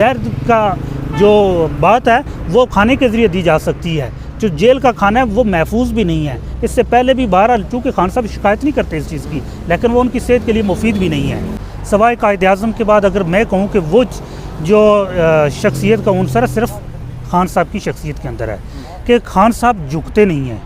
जहर का जो बात है वो खाने के ज़रिए दी जा सकती है। जो जेल का खाना है वो महफूज भी नहीं है। इससे पहले भी बहरहाल चूँकि खान साहब शिकायत नहीं करते इस चीज़ की, लेकिन वो उनकी सेहत के लिए मुफीद भी नहीं है। सवाए कायद-ए-आज़म के बाद अगर मैं कहूँ कि वो जो शख्सियत का उनसर सिर्फ खान साहब की शख्सियत के अंदर है कि खान साहब झुकते नहीं हैं,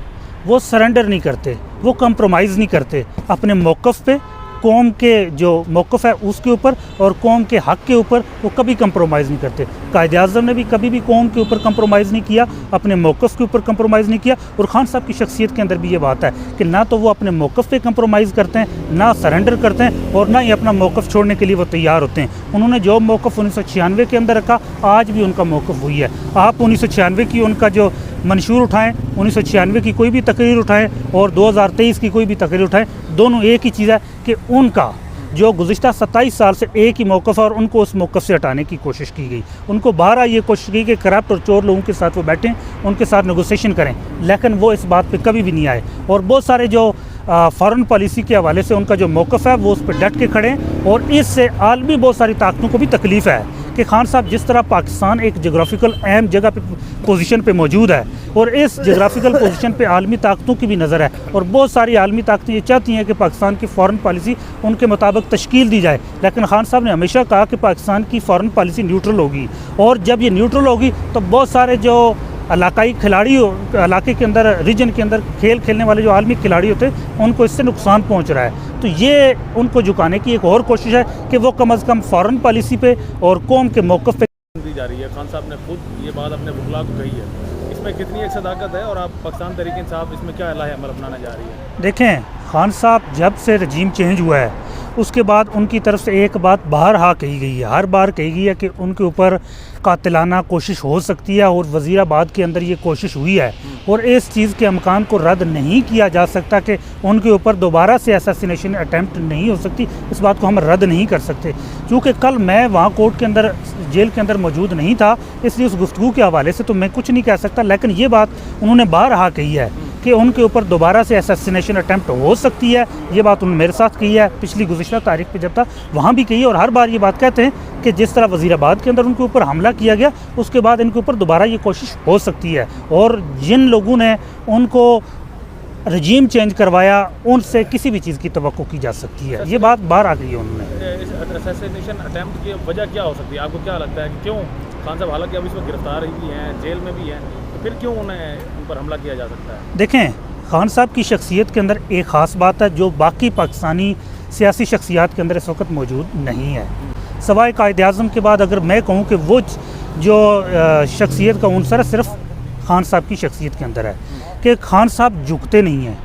वो सरेंडर नहीं करते, वो कंप्रोमाइज़ नहीं करते अपने मौक़िफ़ पे, कौम के जो मौक़िफ़ है उसके ऊपर और कौम के हक़ के ऊपर वो कभी कंप्रोमाइज़ नहीं करते। कायद-ए-आज़म ने भी कभी भी कौम के ऊपर कंप्रोमाइज़ नहीं किया, अपने मौक़िफ़ के ऊपर कंप्रोमाइज़ नहीं किया। और खान साहब की शख्सियत के अंदर भी ये बात है कि ना तो वो अपने मौक़िफ़ पे कंप्रोमाइज़ करते हैं, ना सरेंडर करते हैं और ना ही अपना मौक़िफ़ छोड़ने के लिए वो तैयार होते हैं। उन्होंने जो मौक़िफ़ 1996 के अंदर रखा, आज भी उनका मौक़िफ़ वही है। आप 1996 की उनका जो मंशूर उठाएँ, 1996 की कोई भी तकरीर उठाएँ और 2023 की कोई भी तकरीर उठाएँ, दोनों एक ही चीज़ है कि उनका जो गुज़िश्ता 27 साल से एक ही मौक़िफ़ है और उनको उस मौक़िफ़ से हटाने की कोशिश की गई। उनको बारहा ये कोशिश की कि करप्ट और चोर लोगों के साथ वो बैठें, उनके साथ नेगोशिएशन करें, लेकिन वो इस बात पे कभी भी नहीं आए। और बहुत सारे जो फ़ॉरेन पॉलिसी के हवाले से उनका जो मौक़िफ़ है वो उस पर डट के खड़े हैं। और इससे आलमी बहुत सारी ताकतों को भी तकलीफ़ है कि खान साहब जिस तरह पाकिस्तान एक जोग्राफिकल अहम जगह पे पोजीशन पे मौजूद है और इस जोग्राफिकल पोजीशन पे आलमी ताकतों की भी नज़र है और बहुत सारी आलमी ताकतें ये चाहती हैं कि पाकिस्तान की फ़ॉरेन पॉलिसी उनके मुताबिक तश्कील दी जाए। लेकिन खान साहब ने हमेशा कहा कि पाकिस्तान की फ़ॉरेन पॉलिसी न्यूट्रल होगी और जब ये न्यूट्रल होगी तो बहुत सारे जो इलाकाई खिलाड़ी इलाके के अंदर रीजन के अंदर खेल खेलने वाले जो आलमी खिलाड़ी होते हैं उनको इससे नुकसान पहुंच रहा है। तो ये उनको झुकाने की एक और कोशिश है कि वो कम अज़ कम फ़ॉरेन पॉलिसी पे और कौम के मौक़िफ़ पे दी जा रही है। खान साहब ने खुद ये बात अपने बुखला को कही है, इसमें कितनी एक सदाकत है और आप पाकिस्तान तहरीक-ए-इंसाफ इसमें क्या अमल अपनाना जा रही है? देखें, खान साहब जब से रजीम चेंज हुआ है उसके बाद उनकी तरफ से एक बात बारहा कही गई है, हर बार कही गई है कि उनके ऊपर कातिलाना कोशिश हो सकती है और वज़ीराबाद के अंदर ये कोशिश हुई है और इस चीज़ के अमकान को रद्द नहीं किया जा सकता कि उनके ऊपर दोबारा से असैसिनेशन अटैम्प्ट नहीं हो सकती। इस बात को हम रद्द नहीं कर सकते। क्योंकि कल मैं वहाँ कोर्ट के अंदर जेल के अंदर मौजूद नहीं था, इसलिए उस गुफ्तगू के हवाले से तो मैं कुछ नहीं कह सकता, लेकिन ये बात उन्होंने बारहा कही है कि उनके ऊपर दोबारा से असैसिनेशन अटैम्प्ट हो सकती है। ये बात उन्होंने मेरे साथ कही है, पिछली गुज़िश्ता तारीख पे जब था वहाँ भी कही है और हर बार ये बात कहते हैं कि जिस तरह वज़ीराबाद के अंदर उनके ऊपर हमला किया गया उसके बाद इनके ऊपर दोबारा ये कोशिश हो सकती है। और जिन लोगों ने उनको रजीम चेंज करवाया उनसे किसी भी चीज़ की तवक्को की जा सकती है। ये बात बाहर आ गई है उन्होंने। इस असैसिनेशन अटैम्प्ट की वजह क्या हो सकती है? आपको क्या लगता है कि क्यों खान साहब हालांकि अब इसमें गिरफ्तार भी हैं, जेल में भी हैं, तो फिर क्यों उन्हें उन पर हमला किया जा सकता है? देखें, खान साहब की शख्सियत के अंदर एक ख़ास बात है जो बाकी पाकिस्तानी सियासी शख्सियात के अंदर इस वक्त मौजूद नहीं है। सवाए कायद-ए-आज़म के बाद अगर मैं कहूँ कि वो जो शख्सियत का उनसर सिर्फ खान साहब की शख्सियत के अंदर है कि खान साहब झुकते नहीं हैं,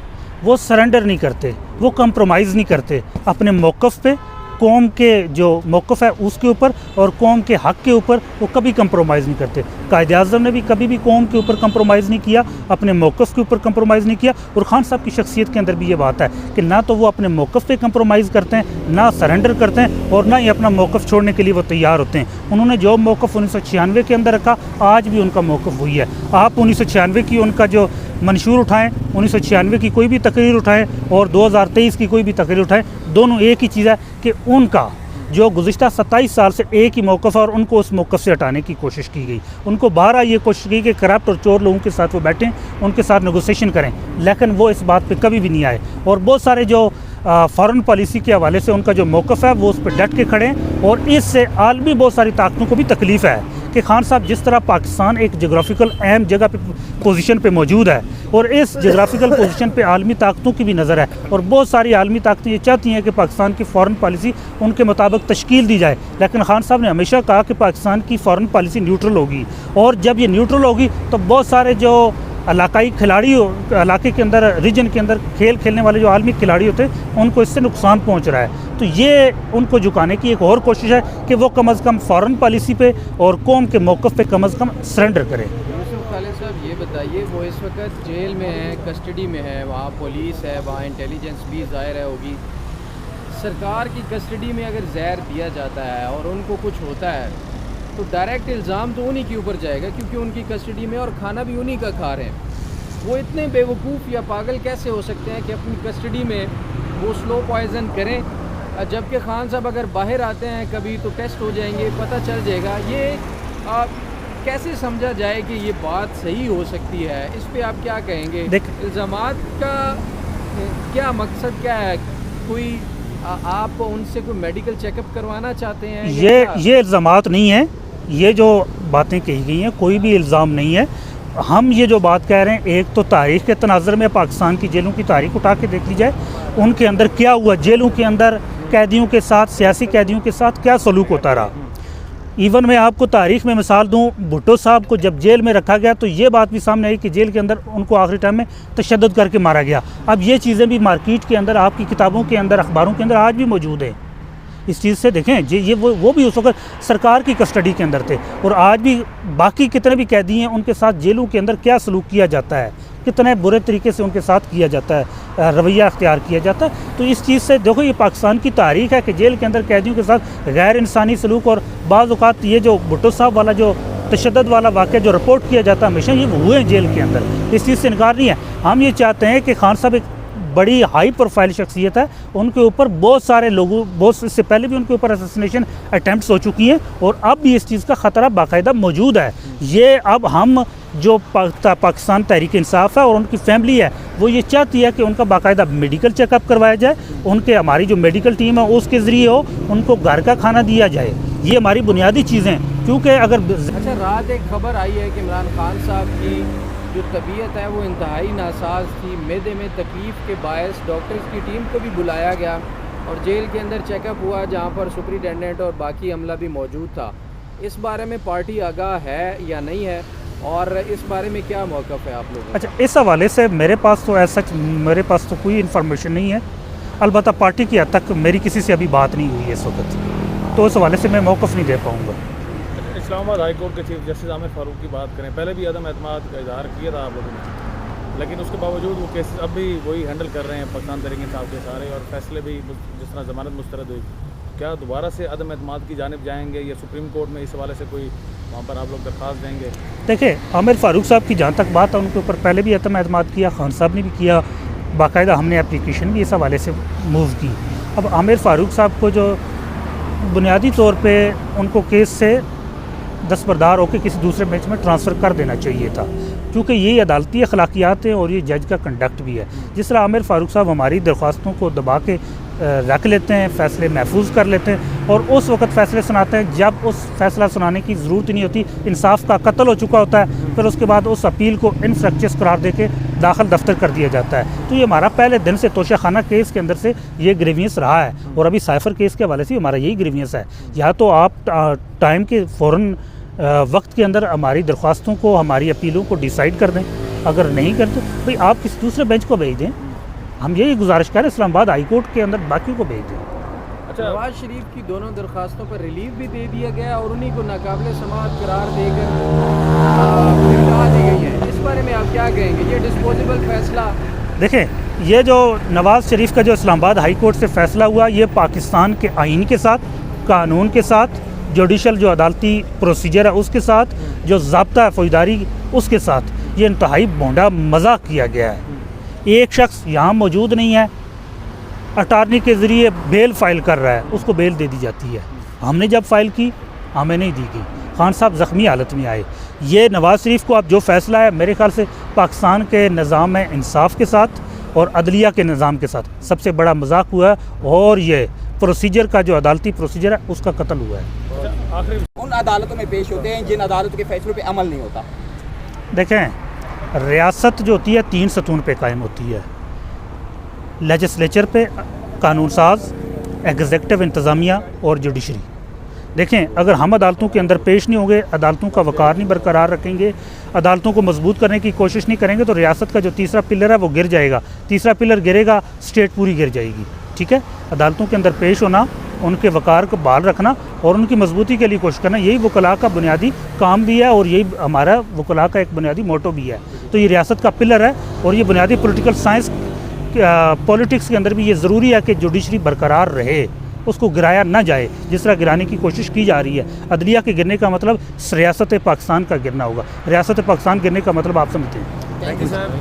वो सरेंडर नहीं करते, वो कंप्रोमाइज़ नहीं करते अपने मौक़िफ़ पे, कौम के जो मौक़िफ़ है उसके ऊपर और कौम के हक़ के ऊपर वो कभी कंप्रोमाइज़ नहीं करते। कायद-ए-आज़म ने भी कभी भी कौम के ऊपर कंप्रोमाइज़ नहीं किया, अपने मौक़िफ़ के ऊपर कंप्रोमाइज़ नहीं किया। और खान साहब की शख्सियत के अंदर भी ये बात है कि ना तो वो अपने मौक़िफ़ पे कंप्रोमाइज़ करते हैं, ना सरेंडर करते हैं और ना ही अपना मौक़िफ़ छोड़ने के लिए वो तैयार होते हैं। उन्होंने जो मौक़िफ़ 1996 के अंदर रखा, आज भी उनका मौक़िफ़ वही है। आप 1996 की उनका जो मंशूर उठाएँ, 1996 की कोई भी तकरीर उठाएँ और 2023 की कोई भी तकरीर उठाएँ, दोनों एक ही चीज़ है कि उनका जो गुज़िश्ता 27 साल से एक ही मौक़िफ़ है और उनको उस मौक़िफ़ से हटाने की कोशिश की गई। उनको बारहा ये कोशिश की कि करप्ट और चोर लोगों के साथ वो बैठें, उनके साथ नेगोशिएशन करें, लेकिन वो इस बात पे कभी भी नहीं आए। और बहुत सारे जो फ़ॉरेन पॉलिसी के हवाले से उनका जो मौक़िफ़ है वो उस पर डट के खड़े हैं और इससे आलमी बहुत सारी ताकतों को भी तकलीफ़ है कि खान साहब जिस तरह पाकिस्तान एक जोग्राफिकल अहम जगह पे पोजीशन पे मौजूद है और इस जोग्राफिकल पोजीशन पे आलमी ताकतों की भी नज़र है और बहुत सारी आलमी ताकतें ये चाहती हैं कि पाकिस्तान की फ़ॉरेन पॉलिसी उनके मुताबिक तश्कील दी जाए। लेकिन खान साहब ने हमेशा कहा कि पाकिस्तान की फ़ॉरेन पॉलिसी न्यूट्रल होगी और जब ये न्यूट्रल होगी तो बहुत सारे जो इलाकाई खिलाड़ी इलाके के अंदर रीजन के अंदर खेल खेलने वाले जो आलमी खिलाड़ी होते हैं उनको इससे नुकसान पहुंच रहा है। तो ये उनको झुकाने की एक और कोशिश है कि वो कम अज़ कम फ़ॉरेन पॉलिसी पे और कौम के मौक़िफ़ पे कम अज़ कम सरेंडर करें। यूसुफ खालिद साहब, ये बताइए, वो इस वक्त जेल में है, कस्टडी में है, वहाँ पुलिस है, वहाँ इंटेलिजेंस भी ज़ाहिर है होगी। सरकार की कस्टडी में अगर जहर दिया जाता है और उनको कुछ होता है तो डायरेक्ट इल्ज़ाम तो उन्हीं के ऊपर जाएगा क्योंकि उनकी कस्टडी में और खाना भी उन्हीं का खा रहे हैं। वो इतने बेवकूफ़ या पागल कैसे हो सकते हैं कि अपनी कस्टडी में वो स्लो पॉइज़न करें जबकि खान साहब अगर बाहर आते हैं कभी तो टेस्ट हो जाएंगे, पता चल जाएगा। ये कैसे समझा जाए कि ये बात सही हो सकती है? इस पे आप क्या कहेंगे? इल्ज़ामात का क्या मकसद क्या है? कोई आप उनसे कोई मेडिकल चेकअप करवाना चाहते हैं? ये इल्ज़ामात नहीं है, ये जो बातें कही गई हैं कोई भी इल्ज़ाम नहीं है। हम ये जो बात कह रहे हैं, एक तो तारीख़ के तनाज़र में पाकिस्तान की जेलों की तारीख़ उठा के देख ली जाए, उनके अंदर क्या हुआ, जेलों के अंदर कैदियों के साथ, सियासी कैदियों के साथ क्या सलूक होता रहा। इवन मैं आपको तारीख़ में मिसाल दूं, भुट्टो साहब को जब जेल में रखा गया तो ये बात भी सामने आई कि जेल के अंदर उनको आखिरी टाइम में तशद्दुद करके मारा गया। अब ये चीज़ें भी मार्केट के अंदर, आपकी किताबों के अंदर, अखबारों के अंदर आज भी मौजूद है। इस चीज़ से देखें ये वो भी उस वक्त सरकार की कस्टडी के अंदर थे, और आज भी बाकी कितने भी कैदी हैं उनके साथ जेलों के अंदर क्या सलूक किया जाता है, कितने बुरे तरीके से उनके साथ किया जाता है, रवैया अख्तियार किया जाता है। तो इस चीज़ से देखो, ये पाकिस्तान की तारीख़ है कि जेल के अंदर कैदियों के साथ गैर इंसानी सलूक, और बाज़ औक़ात ये जो भुट्टो साहब वाला जो तशद्दुद वाला वाक़या जो रिपोर्ट किया जाता है हमेशा, ये हुए हैं जेल के अंदर। इस चीज़ से इनकार नहीं है। हम ये चाहते हैं कि खान साहब एक बड़ी हाई प्रोफाइल शख्सियत है, उनके ऊपर बहुत सारे लोगों, बहुत इससे पहले भी उनके ऊपर असैसिनेशन अटैम्प्ट्स हो चुकी हैं, और अब भी इस चीज़ का ख़तरा बाकायदा मौजूद है। ये अब हम जो पाकिस्तान तहरीक इंसाफ है और उनकी फैमिली है, वो ये चाहती है कि उनका बाकायदा मेडिकल चेकअप करवाया जाए, उनके हमारी जो मेडिकल टीम है उसके ज़रिए हो, उनको घर का खाना दिया जाए। ये हमारी बुनियादी चीज़ें, क्योंकि अगर अच्छा, रात एक खबर आई है कि इमरान खान साहब की जो तबीयत है वो इंतहाई नासाज थी, मैदे में तकलीफ़ के बायस डॉक्टर्स की टीम को भी बुलाया गया और जेल के अंदर चेकअप हुआ, जहाँ पर सुपरिटेंडेंट और बाकी अमला भी मौजूद था। इस बारे में पार्टी आगाह है या नहीं है, और इस बारे में क्या मौक़िफ़ है आप लोगों का? अच्छा, इस हवाले से मेरे पास तो ऐसा मेरे पास तो कोई इन्फॉर्मेशन नहीं है। अलबत्ता पार्टी की हद तक मेरी किसी से अभी बात नहीं हुई है इस वक्त, तो इस हवाले से मैं मौक़िफ़ नहीं दे पाऊँगा। इस्लामाबाद हाई कोर्ट के चीफ जस्टिस आमिर फारूक की बात करें, पहले भी अदम एतमाद का इजहार किया था आप लोगों ने, लेकिन उसके बावजूद वो केसेस अब भी वही हैंडल कर रहे हैं पाकिस्तान तहरीक इंसाफ के सारे, और फैसले भी जिस तरह ज़मानत मुस्तरद हुई, क्या दोबारा से अदम एतमाद की जानिब जाएंगे या सुप्रीम कोर्ट में इस हवाले से कोई वहाँ पर आप लोग दरख्वास्त देंगे? देखिए, आमिर फारूक साहब की जहाँ तक बात है, उनके ऊपर पहले भी अदम एतमाद किया, खान साहब ने भी किया, बाकायदा हमने एप्लीकेशन भी इस हवाले से मूव की। अब आमिर फारूक साहब को जो बुनियादी तौर पर उनको केस से दस्तबरदार होकर किसी दूसरे बेंच में ट्रांसफ़र कर देना चाहिए था, क्योंकि ये अदालती अखलाकियात है और ये जज का कंडक्ट भी है। जिस तरह आमिर फारूक साहब हमारी दरख्वास्तों को दबा के रख लेते हैं, फ़ैसले महफूज कर लेते हैं, और उस वक्त फ़ैसले सुनाते हैं जब उस फ़ैसला सुनाने की ज़रूरत नहीं होती, इंसाफ का कत्ल हो चुका होता है, फिर उसके बाद उस अपील को इनफ्रक्चस करार दे के दाखिल दफ्तर कर दिया जाता है। तो ये हमारा पहले दिन से तोशाखाना केस के अंदर से ये ग्रीवियंस रहा है, और अभी साइफ़र केस के हवाले से हमारा यही ग्रीवियंस है। या तो आप टाइम के फ़ौरन वक्त के अंदर हमारी दरख्वास्तों को, हमारी अपीलों को डिसाइड कर दें, अगर नहीं करते भाई आप किसी दूसरे बेंच को भेज दें। हम यही गुजारिश करें इस्लामाबाद हाई कोर्ट के अंदर बाकी को भेज दें। अच्छा, नवाज शरीफ की दोनों दरख्वास्तों पर रिलीफ भी दे दिया गया और उन्हीं को नाकाबिल समाअत करार देकर निपटा दी गई है। इस बारे में आप क्या कहेंगे? ये डिस्पोजेबल फैसला, देखें, ये जो नवाज़ शरीफ का जो इस्लामाबाद हाई कोर्ट से फ़ैसला हुआ, ये पाकिस्तान के आइन के साथ, कानून के साथ, जुडिशल जो अदालती प्रोसीजर है उसके साथ, जो ज़ाब्ता है फौजदारी उसके साथ, ये इंतहाई भोंडा मजाक किया गया है। एक शख्स यहाँ मौजूद नहीं है, अटारनी के ज़रिए बेल फ़ाइल कर रहा है, उसको बेल दे दी जाती है। हमने जब फ़ाइल की हमें नहीं दी गई, खान साहब ज़ख्मी हालत में आए। ये नवाज़ शरीफ को अब जो फ़ैसला है, मेरे ख्याल से पाकिस्तान के निज़ाम इंसाफ के साथ और अदलिया के निज़ाम के साथ सबसे बड़ा मजाक हुआ है, और ये प्रोसीजर का जो अदालती प्रोसीजर है उसका कत्ल हुआ है। आखिरी उन अदालतों में पेश होते हैं जिन अदालतों के फैसलों पे अमल नहीं होता। देखें, रियासत जो होती है 3 सतून पे कायम होती है, लेजिस्लेचर पे, कानून साज, एग्जेक्टिव इंतज़ामिया और जुडिशरी। देखें, अगर हम अदालतों के अंदर पेश नहीं होंगे, अदालतों का वक़ार नहीं बरकरार रखेंगे, अदालतों को मजबूत करने की कोशिश नहीं करेंगे, तो रियासत का जो तीसरा पिलर है वो गिर जाएगा। तीसरा पिलर गिरेगा, स्टेट पूरी गिर जाएगी। ठीक है, अदालतों के अंदर पेश होना, उनके वक़ार को बहाल रखना और उनकी मजबूती के लिए कोशिश करना, यही वकला का बुनियादी काम भी है, और यही हमारा वकला का एक बुनियादी मोटो भी है। तो ये रियासत का पिलर है, और ये बुनियादी पॉलिटिकल साइंस, पॉलिटिक्स के अंदर भी ये ज़रूरी है कि जुडिशरी बरकरार रहे, उसको गिराया ना जाए, जिस तरह गिराने की कोशिश की जा रही है। अदलिया के गिरने का मतलब रियासत पाकिस्तान का गिरना होगा, रियासत पाकिस्तान गिरने का मतलब आप समझते हैं। Thank you sir.